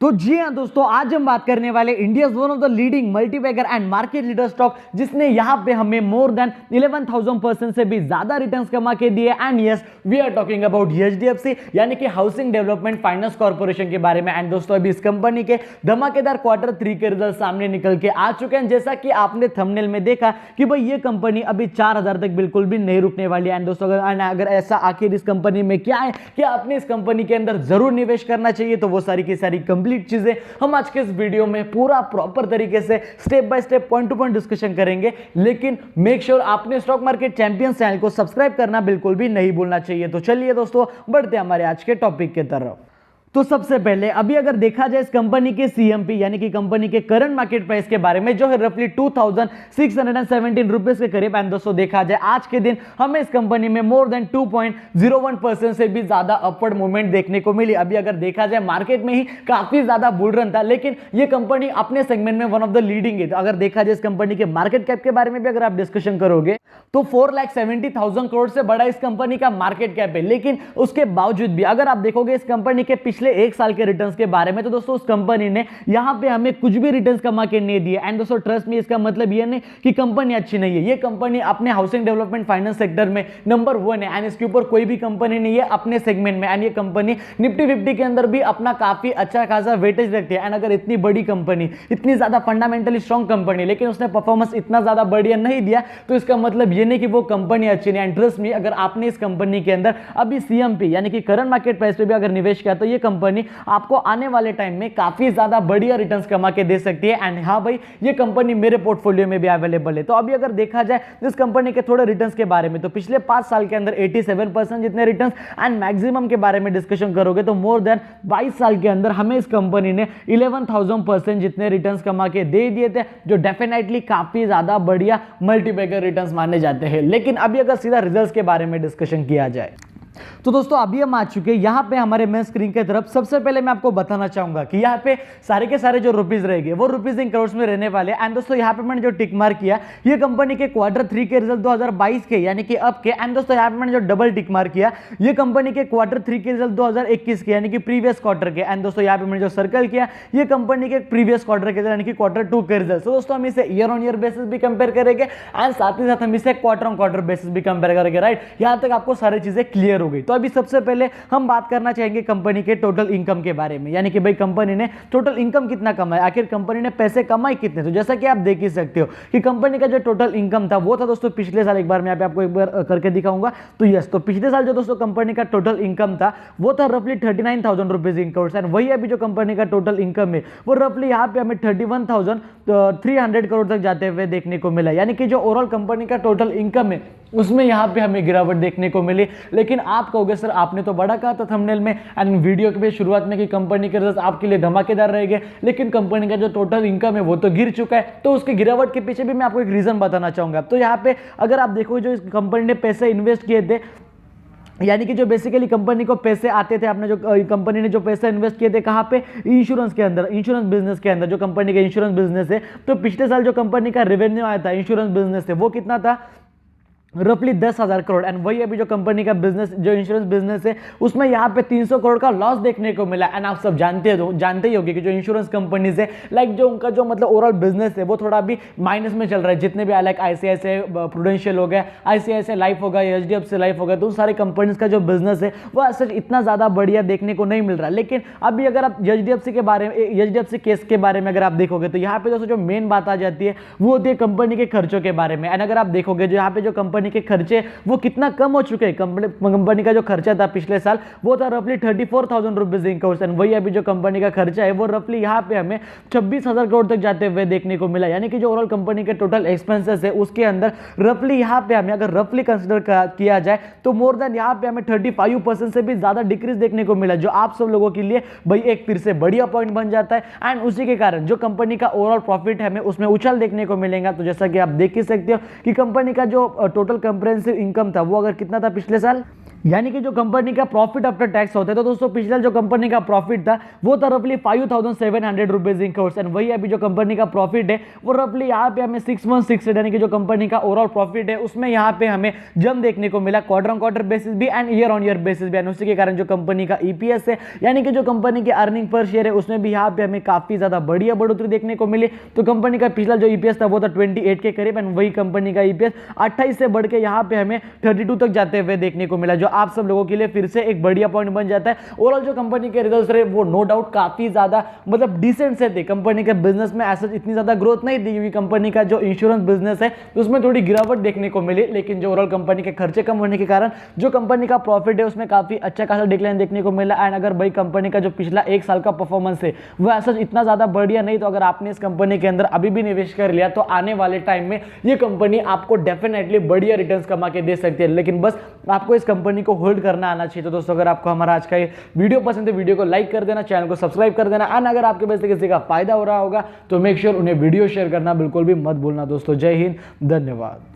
तो जी हाँ दोस्तों, आज हम बात करने वाले India one of the leading multibagger and market leader stock, जिसने यहां पे हमें मोर देन 11,000% से भी ज्यादा रिटर्न्स कमा के दिए। And yes, we are talking about HDFC, यानी कि हाउसिंग डेवलपमेंट फाइनेंस कॉर्पोरेशन के बारे में। एंड दोस्तों, अभी इस कंपनी के धमाकेदार Q3 के रिजल्ट सामने निकल के आ चुके हैं। जैसा कि आपने थंबनेल में देखा कि भाई ये कंपनी अभी 4,000 तक बिल्कुल भी नहीं रुकने वाली है। एंड दोस्तों, अगर ऐसा आखिर इस कंपनी में क्या है कि आपने इस कंपनी के अंदर जरूर निवेश करना चाहिए, तो वो सारी की सारी कंप्लीट चीजें हम आज के इस वीडियो में पूरा प्रॉपर तरीके से step by step point two point discussion करेंगे। लेकिन मेक श्योर आपने स्टॉक मार्केट चैंपियंस चैनल को सब्सक्राइब करना बिल्कुल भी नहीं भूलना चाहिए। तो चलिए दोस्तों, बढ़ते हैं हमारे आज के टॉपिक की तरफ। तो सबसे पहले अभी अगर देखा जाए इस कंपनी के सीएमपी यानी कि कंपनी के करंट मार्केट प्राइस के बारे में, जो है रफली 2,617 रुपीज के करीब। एंड दोस्तों, देखा जाए आज के दिन हमें इस कंपनी में मोर देन 2.01% से भी ज्यादा अपवर्ड मूवमेंट देखने को मिली। अभी अगर देखा जाए मार्केट में ही काफी ज्यादा बुल रन था, लेकिन ये कंपनी अपने सेगमेंट में वन ऑफ द लीडिंग है। तो अगर देखा जाए इस कंपनी के मार्केट कैप के बारे में भी अगर आप डिस्कशन करोगे तो 4,70,000 करोड़ से बड़ा इस कंपनी का मार्केट कैप है। लेकिन उसके बावजूद भी अगर आप देखोगे इस कंपनी के पिछले एक साल के रिटर्न्स के बारे में, तो दोस्तों उस कंपनी ने यहां पे हमें कुछ भी रिटर्न्स कमा के नहीं दिए। एंड दोस्तों, ट्रस्ट में इसका मतलब ये नहीं कि कंपनी अच्छी नहीं है। ये कंपनी अपने हाउसिंग डेवलपमेंट फाइनेंस सेक्टर में नंबर 1 है। एंड इसके ऊपर कोई भी कंपनी नहीं है अपने सेगमेंट में। एंड ये कंपनी निफ्टी 50 के अंदर भी अपना काफी अच्छा खासा वेटेज रखती है। एंड अगर इतनी बड़ी कंपनी, इतनी ज्यादा फंडामेंटली स्ट्रॉन्ग कंपनी, लेकिन उसने परफॉर्मेंस इतना ज्यादा बढ़िया नहीं दिया, तो इसका मतलब ये नहीं कि वो कंपनी अच्छी नहीं। एंड ट्रस्ट में, अगर आपने इस कंपनी के अंदर अभी सीएमपी यानी कि करंट मार्केट प्राइस पे भी अगर निवेश किया, तो ये कंपनी आपको आने वाले टाइम में काफी ज्यादा बढ़िया रिटर्न्स कमा के दे सकती है। एंड हाँ भाई, ये कंपनी मेरे पोर्टफोलियो में भी अवेलेबल है। तो अभी अगर देखा जाए इस कंपनी के थोड़े रिटर्न्स के बारे में, तो पिछले 5 साल के अंदर 87% जितने रिटर्न्स, एंड मैक्सिमम के बारे में डिस्कशन करोगे तो मोर देन 22 साल के अंदर हमें इस कंपनी ने 11,000% जितने रिटर्न्स कमा के दे दिए थे, जो डेफिनेटली काफी ज्यादा बढ़िया मल्टीबैगर रिटर्न्स माने जाते हैं। लेकिन अभी अगर सीधा रिजल्ट्स के बारे में डिस्कशन किया जाए, तो दोस्तों अभी हम आ चुके हैं यहां पे हमारे मेन स्क्रीन की तरफ। सबसे पहले मैं आपको बताना चाहूंगा कि यहां पे सारे के सारे जो रुपीज रहेंगे वो रुपीज इन करोड़ में रहने वाले। एंड दोस्तों, यहां पे मैंने जो टिक मार्क किया, ये कंपनी के Q3 के रिजल्ट 2022 के यानी कि अब के। एंड दोस्तों, यहां पे मैंने जो डबल टिक मार्क किया, ये कंपनी के Q3 के रिजल्ट 2021 के यानी कि प्रीवियस क्वार्टर के। एंड दोस्तों, यहां पे मैंने जो सर्कल किया, ये कंपनी के प्रीवियस क्वार्टर के यानी कि Q2 के रिजल्ट। तो दोस्तों, हम इसे ईयर ऑन ईयर बेसिस भी कंपेयर करेंगे एंड साथ ही साथ हम इसे क्वार्टर ऑन क्वार्टर बेसिस भी कंपेयर करेंगे। राइट, यहां तक आपको सारी चीजें क्लियर हो गई। तो अभी सबसे पहले हम बात करना चाहेंगे कंपनी के टोटल इनकम के बारे में, यानी कि भाई कंपनी ने टोटल इनकम कितना कमाया, आखिर कंपनी ने पैसे कमाए कितने। तो जैसा कि आप देख ही सकते हो कि कंपनी का जो टोटल इनकम था वो था दोस्तों पिछले साल, एक बार मैं यहाँ पे आपको एक बार करके दिखाऊंगा। तो यस, तो पिछले साल जो दोस्तों कंपनी का टोटल इनकम था वो था रफली 39,000 रुपीज इन करोड़। एंड वही अभी जो कंपनी का टोटल इनकम है वो रफली यहाँ पे हमें 31,300 करोड़ तक जाते हुए देखने को मिला। यानी कि जो ओवरऑल कंपनी का टोटल इनकम है उसमें यहाँ पे हमें गिरावट देखने को मिली। लेकिन आप कहोगे सर आपने तो बड़ा कहा था थंबनेल में एंड वीडियो के शुरुआत में कि कंपनी के रिजल्ट आपके लिए धमाकेदार रहेंगे, लेकिन कंपनी का जो टोटल इनकम है वो तो गिर चुका है। तो उसके गिरावट के पीछे भी मैं आपको एक रीजन बताना चाहूंगा। तो यहाँ पे अगर आप देखो, जो इस कंपनी ने पैसे इन्वेस्ट किए थे, यानी कि जो बेसिकली कंपनी को पैसे आते थे, आपने जो कंपनी ने जो पैसे इन्वेस्ट किए थे कहां पे, इंश्योरेंस के अंदर, इंश्योरेंस बिजनेस के अंदर। जो कंपनी का इंश्योरेंस बिजनेस है, तो पिछले साल जो कंपनी का रेवेन्यू आया था इंश्योरेंस बिजनेस से वो कितना था, रफली 10,000 करोड़। एंड वही अभी जो कंपनी का बिजनेस, जो इंश्योरेंस बिजनेस है, उसमें यहाँ पे 300 करोड़ का लॉस देखने को मिला। एंड आप सब जानते ही होंगे कि जो इंश्योरेंस कंपनीज है, लाइक जो उनका जो मतलब ओवरऑल बिजनेस है वो थोड़ा भी माइनस में चल रहा है। जितने भी लाइक आईसीआईसीआई प्रूडेंशियल हो गया, आईसीआईसीआई लाइफ होगा, एचडीएफसी लाइफ होगा, तो उन सारे कंपनीज का जो बिजनेस है वो सच इतना ज्यादा बढ़िया देखने को नहीं मिल रहा। लेकिन अभी अगर आप एचडीएफसी के बारे में, एचडीएफसी केस के बारे में अगर आप देखोगे, तो यहाँ पे दोस्तों जो मेन बात आ जाती है वो होती है कंपनी के खर्चों के बारे में। एंड अगर आप देखोगे जो यहाँ पे जो कंपनी के खर्चे वो कितना कम हो चुके हैं, कंपनी का जो खर्चा था पिछले साल वो था रफली 34,000 रुपीज इन करोड़। एंड वही अभी जो कंपनी का खर्चा है वो रफली यहाँ पे हमें 26,000 करोड़ तक जाते हुए देखने को मिला। यानी कि जो ओवरऑल कंपनी के टोटल एक्सपेंसेस है उसके अंदर रफली यहाँ पे हमें अगर रफली कंसिडर किया जाए तो मोर देन यहाँ पे हमें 35% से भी ज्यादा डिक्रीज देखने को मिला, जो आप सब लोगों के लिए भाई एक फिर से बढ़िया पॉइंट बन जाता है। एंड उसी के कारण जो कंपनी का ओवरऑल प्रॉफिट है हमें उसमें उछाल देखने को मिलेगा। तो जैसा कि आप देख ही सकते हो कि कंपनी का जो टोटल कंप्रेहेंसिव इनकम था वो अगर कितना था पिछले साल, यानी कि जो कंपनी का प्रॉफिट आफ्टर टैक्स होता है, तो दोस्तों पिछला जो कंपनी का प्रॉफिट था वो था रफली 5,700 रुपीज इन करोड़, एंड वही अभी जो कंपनी का प्रॉफिट है वो रफली यहाँ पे हमें 616, यानी कि जो कंपनी का ओवरऑल प्रॉफिट है उसमें यहाँ पे हमें जम देखने को मिला क्वार्टर ऑन क्वार्टर बेसिस भी and year on year basis भी, एंड उसी के कारण जो कंपनी का ईपीएस है यानी कि जो कंपनी की अर्निंग पर शेयर है उसमें भी यहाँ पे हमें काफी ज्यादा बढ़िया बढ़ोतरी देखने को मिली। तो कंपनी का पिछला जो ईपीएस था वो था 28 के करीब, एंड वही कंपनी का ईपीएस 28 से बढ़ के यहाँ पे हमें 32 तक जाते हुए देखने को मिला, जो आप सब लोगों के लिए फिर से एक बढ़िया पॉइंट बन जाता है। ओवरऑल जो कंपनी के रिजल्ट्स रहे वो नो डाउट काफी ज्यादा मतलब डिसेंट से थे। कंपनी के बिजनेस में ऐसा इतनी ज्यादा ग्रोथ नहीं थी क्योंकि कंपनी का जो इंश्योरेंस बिजनेस है उसमें थोड़ी गिरावट देखने को मिली, लेकिन जो ओवरऑल कंपनी के खर्चे कम होने के कारण जो कंपनी का प्रॉफिट है उसमें काफी अच्छा खासा डिक्लाइन देखने को मिला। एंड अगर भाई कंपनी का जो पिछला एक साल का परफॉर्मेंस है वो ऐसा इतना ज्यादा बढ़िया नहीं, तो अगर आपने इस कंपनी के अंदर अभी भी निवेश कर लिया तो आने वाले टाइम में ये कंपनी आपको डेफिनेटली बढ़िया रिटर्न्स कमा के दे सकती है, लेकिन बस आपको इस कंपनी को होल्ड करना आना चाहिए। तो दोस्तों अगर आपको हमारा आज का ये वीडियो पसंद है, वीडियो को लाइक कर देना, चैनल को सब्सक्राइब कर देना, एंड अगर आपके वजह से किसी का फायदा हो रहा होगा तो मेक श्योर उन्हें वीडियो शेयर करना बिल्कुल भी मत भूलना। दोस्तों जय हिंद, धन्यवाद।